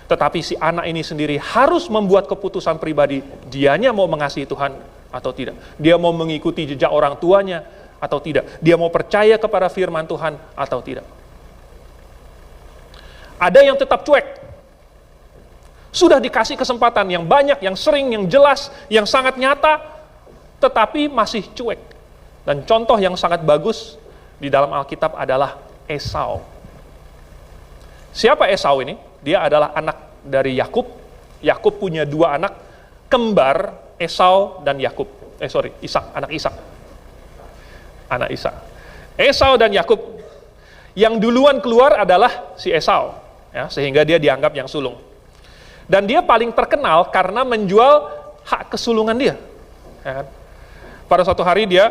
Tetapi si anak ini sendiri harus membuat keputusan pribadi, dianya mau mengasihi Tuhan atau tidak. Dia mau mengikuti jejak orang tuanya atau tidak. Dia mau percaya kepada firman Tuhan atau tidak. Ada yang tetap cuek. Sudah dikasih kesempatan yang banyak, yang sering, yang jelas, yang sangat nyata, tetapi masih cuek. Dan contoh yang sangat bagus di dalam Alkitab adalah Esau. Siapa Esau ini? Dia adalah anak dari Yakub. Yakub punya 2 anak, kembar Esau dan Yakub. Ishak, anak Ishak. Anak Ishak. Esau dan Yakub. Yang duluan keluar adalah si Esau, ya, sehingga dia dianggap yang sulung. Dan dia paling terkenal karena menjual hak kesulungan dia. Ya kan? Pada suatu hari dia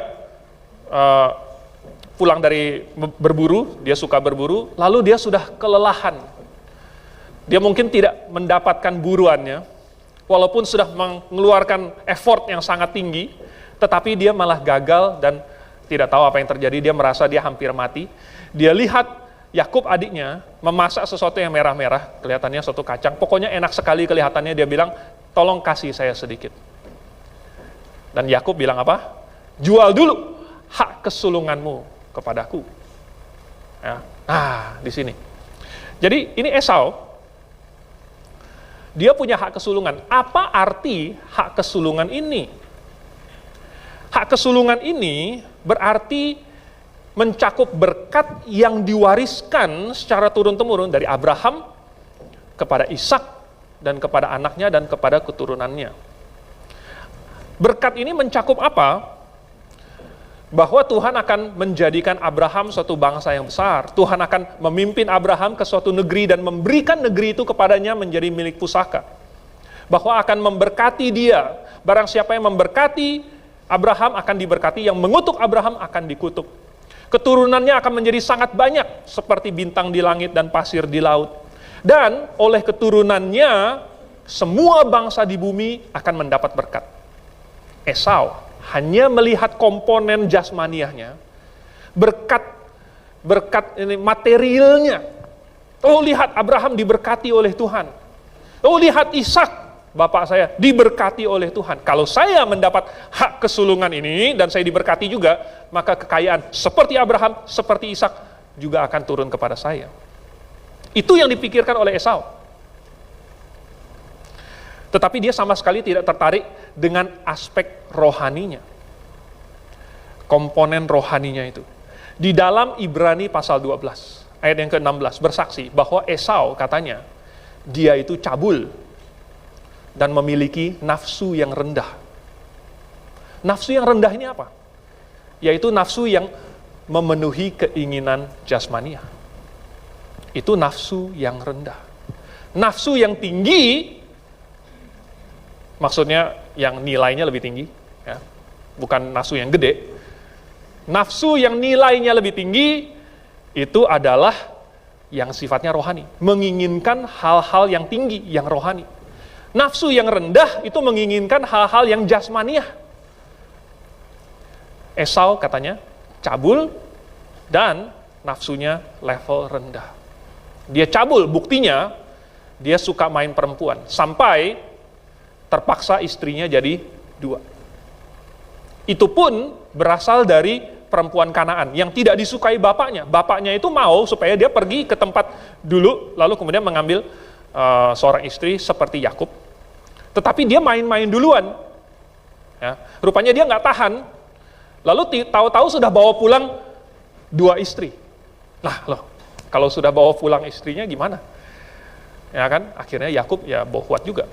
pulang dari berburu, dia suka berburu, lalu dia sudah kelelahan. Dia mungkin tidak mendapatkan buruannya, walaupun sudah mengeluarkan effort yang sangat tinggi, tetapi dia malah gagal dan tidak tahu apa yang terjadi, dia merasa dia hampir mati. Dia lihat Yakub adiknya memasak sesuatu yang merah-merah, kelihatannya suatu kacang, pokoknya enak sekali kelihatannya, dia bilang, tolong kasih saya sedikit. Dan Yakub bilang apa? Jual dulu hak kesulunganmu kepadaku. Ya. Nah, di sini. Jadi ini Esau, dia punya hak kesulungan. Apa arti hak kesulungan ini? Hak kesulungan ini berarti mencakup berkat yang diwariskan secara turun-temurun dari Abraham kepada Ishak dan kepada anaknya dan kepada keturunannya. Berkat ini mencakup apa? Bahwa Tuhan akan menjadikan Abraham suatu bangsa yang besar. Tuhan akan memimpin Abraham ke suatu negeri dan memberikan negeri itu kepadanya menjadi milik pusaka. Bahwa akan memberkati dia. Barang siapa yang memberkati Abraham akan diberkati, yang mengutuk Abraham akan dikutuk. Keturunannya akan menjadi sangat banyak, seperti bintang di langit dan pasir di laut. Dan oleh keturunannya, semua bangsa di bumi akan mendapat berkat. Esau hanya melihat komponen jasmaniahnya, berkat ini materialnya. Oh, lihat Abraham diberkati oleh Tuhan. Oh, lihat Ishak, bapak saya, diberkati oleh Tuhan. Kalau saya mendapat hak kesulungan ini dan saya diberkati juga, maka kekayaan seperti Abraham, seperti Ishak juga akan turun kepada saya. Itu yang dipikirkan oleh Esau. Tetapi dia sama sekali tidak tertarik dengan aspek rohaninya. Komponen rohaninya itu. Di dalam Ibrani pasal 12, ayat yang ke-16, bersaksi bahwa Esau katanya, dia itu cabul dan memiliki nafsu yang rendah. Nafsu yang rendah ini apa? Yaitu nafsu yang memenuhi keinginan jasmania. Itu nafsu yang rendah. Nafsu yang tinggi, maksudnya yang nilainya lebih tinggi, ya, bukan nafsu yang gede. Nafsu yang nilainya lebih tinggi, itu adalah yang sifatnya rohani. Menginginkan hal-hal yang tinggi, yang rohani. Nafsu yang rendah itu menginginkan hal-hal yang jasmaniah. Esau katanya cabul dan nafsunya level rendah. Dia cabul, buktinya dia suka main perempuan. Sampai terpaksa istrinya jadi 2. Itu pun berasal dari perempuan Kanaan yang tidak disukai bapaknya. Bapaknya itu mau supaya dia pergi ke tempat dulu, lalu kemudian mengambil seorang istri seperti Yakub. Tetapi dia main-main duluan. Ya, rupanya dia nggak tahan. Lalu tahu-tahu sudah bawa pulang 2 istri. Nah, loh, kalau sudah bawa pulang istrinya gimana? Ya kan, akhirnya Yakub ya bohwat juga.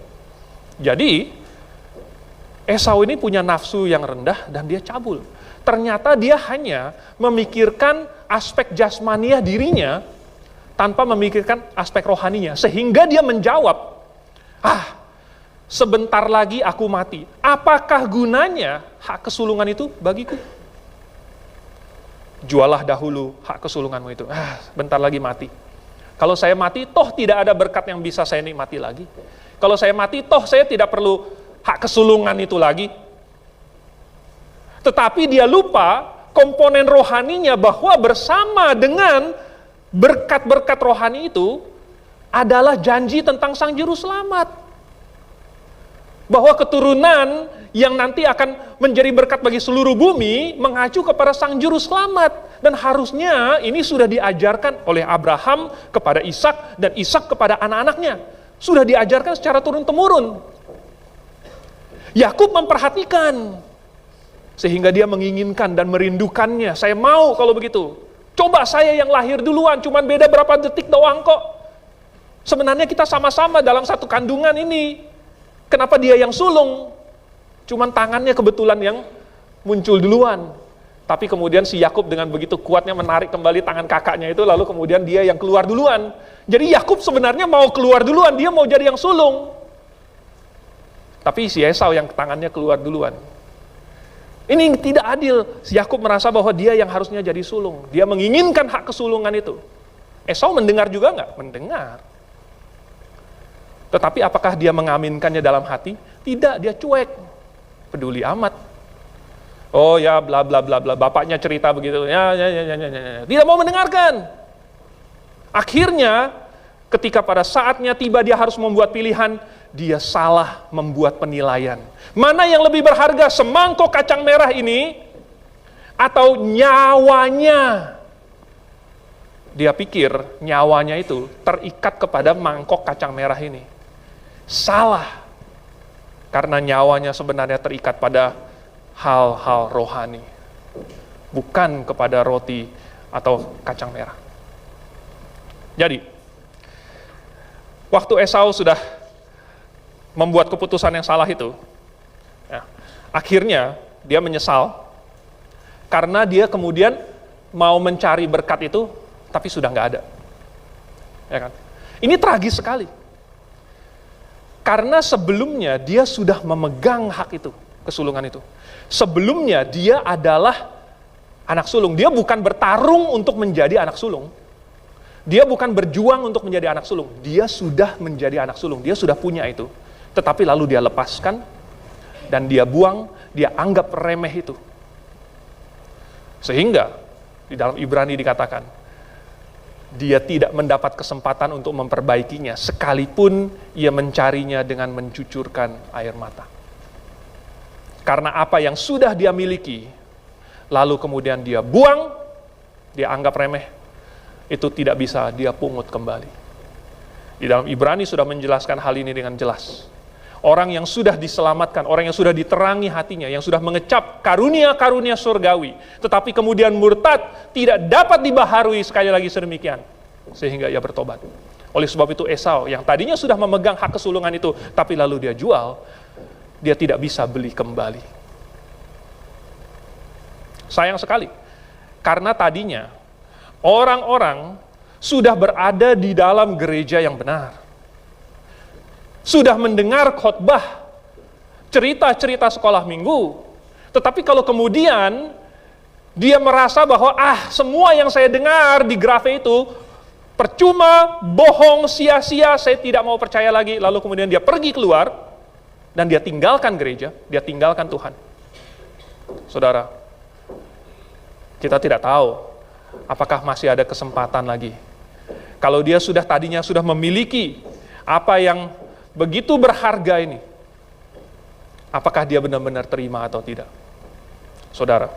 Jadi, Esau ini punya nafsu yang rendah dan dia cabul. Ternyata dia hanya memikirkan aspek jasmaniah dirinya tanpa memikirkan aspek rohaninya. Sehingga dia menjawab, sebentar lagi aku mati. Apakah gunanya hak kesulungan itu bagiku? Jualah dahulu hak kesulunganmu itu. Bentar lagi mati. Kalau saya mati, toh tidak ada berkat yang bisa saya nikmati lagi. Kalau saya mati, toh saya tidak perlu hak kesulungan itu lagi. Tetapi dia lupa komponen rohaninya bahwa bersama dengan berkat-berkat rohani itu adalah janji tentang Sang Juru Selamat. Bahwa keturunan yang nanti akan menjadi berkat bagi seluruh bumi mengacu kepada Sang Juru Selamat. Dan harusnya ini sudah diajarkan oleh Abraham kepada Ishak dan Ishak kepada anak-anaknya. Sudah diajarkan secara turun-temurun. Yakub memperhatikan sehingga dia menginginkan dan merindukannya. Saya mau kalau begitu. Coba saya yang lahir duluan, cuman beda berapa detik doang kok. Sebenarnya kita sama-sama dalam satu kandungan ini. Kenapa dia yang sulung? Cuman tangannya kebetulan yang muncul duluan. Tapi kemudian si Yakub dengan begitu kuatnya menarik kembali tangan kakaknya itu, lalu kemudian dia yang keluar duluan. Jadi Yakub sebenarnya mau keluar duluan, dia mau jadi yang sulung. Tapi si Esau yang tangannya keluar duluan. Ini tidak adil. Si Yakub merasa bahwa dia yang harusnya jadi sulung. Dia menginginkan hak kesulungan itu. Esau mendengar juga nggak? Mendengar. Tetapi apakah dia mengaminkannya dalam hati? Tidak, dia cuek. Peduli amat. Oh ya, bla bla bla bla. Bapaknya cerita begitu. Ya. Tidak mau mendengarkan. Akhirnya, ketika pada saatnya tiba dia harus membuat pilihan, dia salah membuat penilaian. Mana yang lebih berharga, semangkok kacang merah ini atau nyawanya? Dia pikir nyawanya itu terikat kepada mangkok kacang merah ini. Salah. Karena nyawanya sebenarnya terikat pada hal-hal rohani. Bukan kepada roti atau kacang merah. Jadi, waktu Esau sudah membuat keputusan yang salah itu, akhirnya dia menyesal karena dia kemudian mau mencari berkat itu, tapi sudah nggak ada. Ya kan? Ini tragis sekali. Karena sebelumnya dia sudah memegang hak itu, kesulungan itu. Sebelumnya dia adalah anak sulung. Dia bukan bertarung untuk menjadi anak sulung. Dia bukan berjuang untuk menjadi anak sulung. Dia sudah menjadi anak sulung. Dia sudah punya itu. Tetapi lalu dia lepaskan, dan dia buang, dia anggap remeh itu. Sehingga, di dalam Ibrani dikatakan, dia tidak mendapat kesempatan untuk memperbaikinya, sekalipun ia mencarinya dengan mencucurkan air mata. Karena apa yang sudah dia miliki, lalu kemudian dia buang, dia anggap remeh, itu tidak bisa dia pungut kembali. Di dalam Ibrani sudah menjelaskan hal ini dengan jelas. Orang yang sudah diselamatkan, orang yang sudah diterangi hatinya, yang sudah mengecap karunia-karunia surgawi, tetapi kemudian murtad, tidak dapat dibaharui sekali lagi sedemikian, sehingga ia bertobat. Oleh sebab itu Esau, yang tadinya sudah memegang hak kesulungan itu, tapi lalu dia jual, dia tidak bisa beli kembali. Sayang sekali, karena tadinya orang-orang sudah berada di dalam gereja yang benar. Sudah mendengar khotbah, cerita-cerita sekolah minggu. Tetapi kalau kemudian dia merasa bahwa semua yang saya dengar di Grafe itu percuma, bohong, sia-sia, saya tidak mau percaya lagi. Lalu kemudian dia pergi keluar dan dia tinggalkan gereja, dia tinggalkan Tuhan. Saudara, kita tidak tahu apakah masih ada kesempatan lagi. Kalau dia tadinya sudah memiliki apa yang begitu berharga ini, apakah dia benar-benar terima atau tidak? Saudara,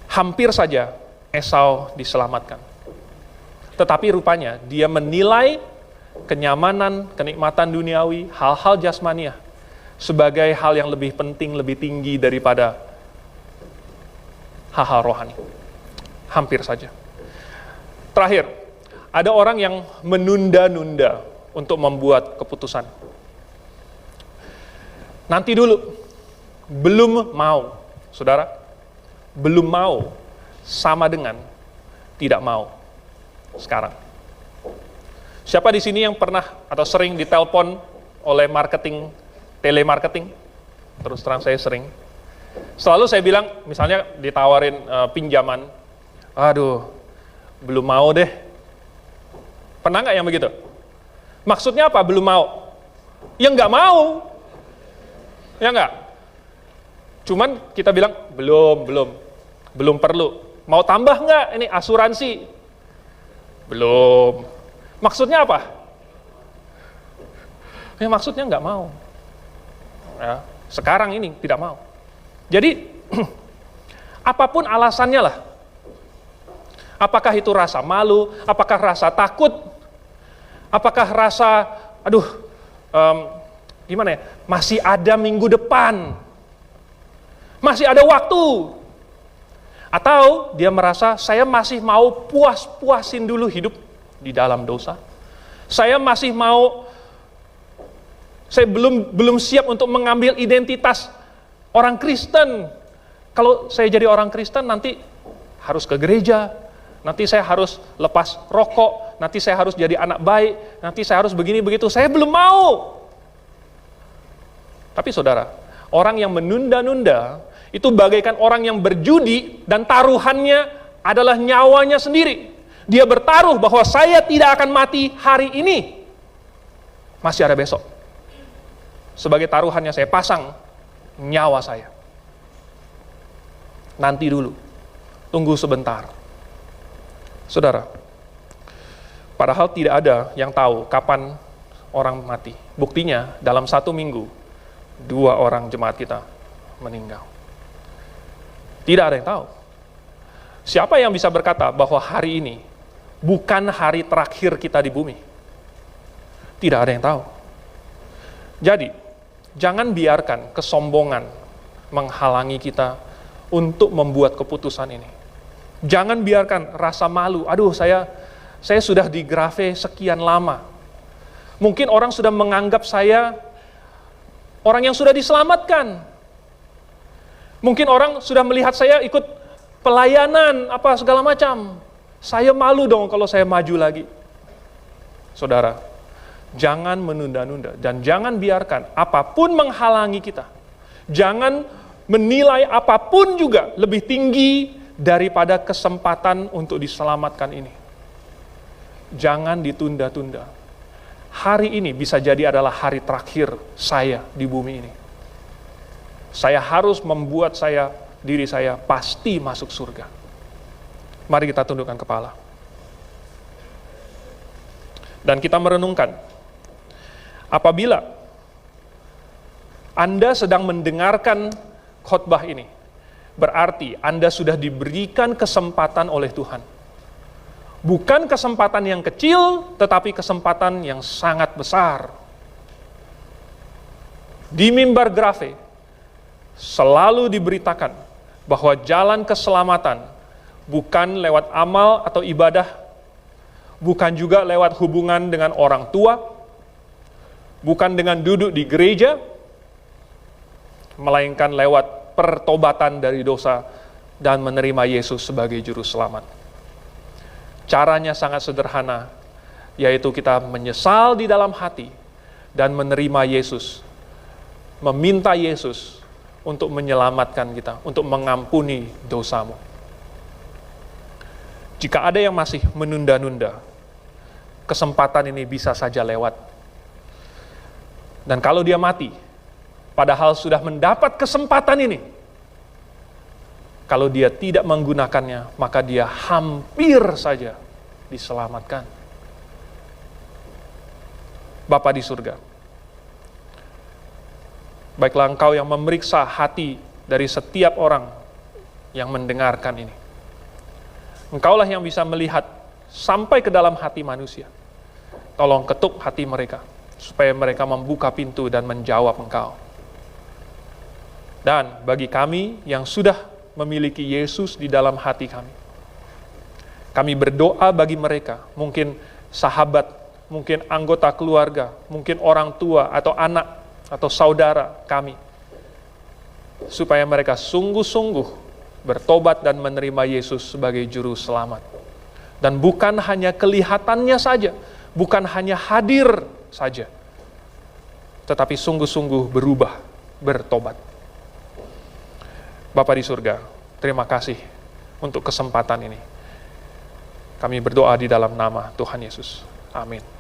hampir saja Esau diselamatkan. Tetapi rupanya dia menilai kenyamanan, kenikmatan duniawi, hal-hal jasmaniah sebagai hal yang lebih penting, lebih tinggi daripada hal-hal rohani. Hampir saja. Terakhir, ada orang yang menunda-nunda untuk membuat keputusan. Nanti dulu, belum mau, saudara, belum mau sama dengan tidak mau sekarang. Siapa di sini yang pernah atau sering ditelepon oleh marketing, telemarketing? Terus terang saya sering. Selalu saya bilang, misalnya ditawarin pinjaman, aduh, belum mau deh. Pernah nggak yang begitu? Maksudnya apa belum mau? Ya nggak mau. Ya nggak? Cuman kita bilang, belum perlu. Mau tambah nggak ini asuransi? Belum. Maksudnya apa? Ya maksudnya nggak mau. Ya, sekarang ini tidak mau. Jadi, apapun alasannya lah. Apakah itu rasa malu, apakah rasa takut, apakah rasa, gimana ya, masih ada minggu depan, masih ada waktu. Atau dia merasa, saya masih mau puas-puasin dulu hidup di dalam dosa. Saya masih mau, saya belum siap untuk mengambil identitas orang Kristen. Kalau saya jadi orang Kristen nanti harus ke gereja, nanti saya harus lepas rokok, nanti saya harus jadi anak baik, nanti saya harus begini begitu. Saya belum mau. Tapi saudara, orang yang menunda-nunda itu bagaikan orang yang berjudi dan taruhannya adalah nyawanya sendiri. Dia bertaruh bahwa saya tidak akan mati hari ini. Masih ada besok. Sebagai taruhannya saya pasang nyawa saya. Nanti dulu, tunggu sebentar. Saudara, padahal tidak ada yang tahu kapan orang mati. Buktinya dalam 1 minggu, 2 orang jemaat kita meninggal. Tidak ada yang tahu. Siapa yang bisa berkata bahwa hari ini bukan hari terakhir kita di bumi? Tidak ada yang tahu. Jadi, jangan biarkan kesombongan menghalangi kita untuk membuat keputusan ini. Jangan biarkan rasa malu, aduh saya sudah di Grave sekian lama. Mungkin orang sudah menganggap saya orang yang sudah diselamatkan. Mungkin orang sudah melihat saya ikut pelayanan, apa segala macam. Saya malu dong kalau saya maju lagi. Saudara, jangan menunda-nunda dan jangan biarkan apapun menghalangi kita. Jangan menilai apapun juga lebih tinggi daripada kesempatan untuk diselamatkan ini. Jangan ditunda-tunda. Hari ini bisa jadi adalah hari terakhir saya di bumi ini. Saya harus membuat diri saya pasti masuk surga. Mari kita tundukkan kepala. Dan kita merenungkan, apabila Anda sedang mendengarkan khotbah ini, berarti Anda sudah diberikan kesempatan oleh Tuhan. Bukan kesempatan yang kecil, tetapi kesempatan yang sangat besar. Di mimbar Grave, selalu diberitakan bahwa jalan keselamatan bukan lewat amal atau ibadah, bukan juga lewat hubungan dengan orang tua, bukan dengan duduk di gereja, melainkan lewat pertobatan dari dosa dan menerima Yesus sebagai juru selamat. Caranya sangat sederhana, yaitu kita menyesal di dalam hati dan menerima Yesus, meminta Yesus untuk menyelamatkan kita, untuk mengampuni dosamu. Jika ada yang masih menunda-nunda, kesempatan ini bisa saja lewat. Dan kalau dia mati, padahal sudah mendapat kesempatan ini, kalau dia tidak menggunakannya, maka dia hampir saja diselamatkan. Bapa di surga, baiklah Engkau yang memeriksa hati dari setiap orang yang mendengarkan ini. Engkaulah yang bisa melihat sampai ke dalam hati manusia. Tolong ketuk hati mereka, supaya mereka membuka pintu dan menjawab Engkau. Dan bagi kami yang sudah memiliki Yesus di dalam hati kami, kami berdoa bagi mereka, mungkin sahabat, mungkin anggota keluarga, mungkin orang tua atau anak atau saudara kami, supaya mereka sungguh-sungguh bertobat dan menerima Yesus sebagai juru selamat. Dan bukan hanya kelihatannya saja, bukan hanya hadir saja, tetapi sungguh-sungguh berubah, bertobat. Bapa di surga, terima kasih untuk kesempatan ini. Kami berdoa di dalam nama Tuhan Yesus. Amin.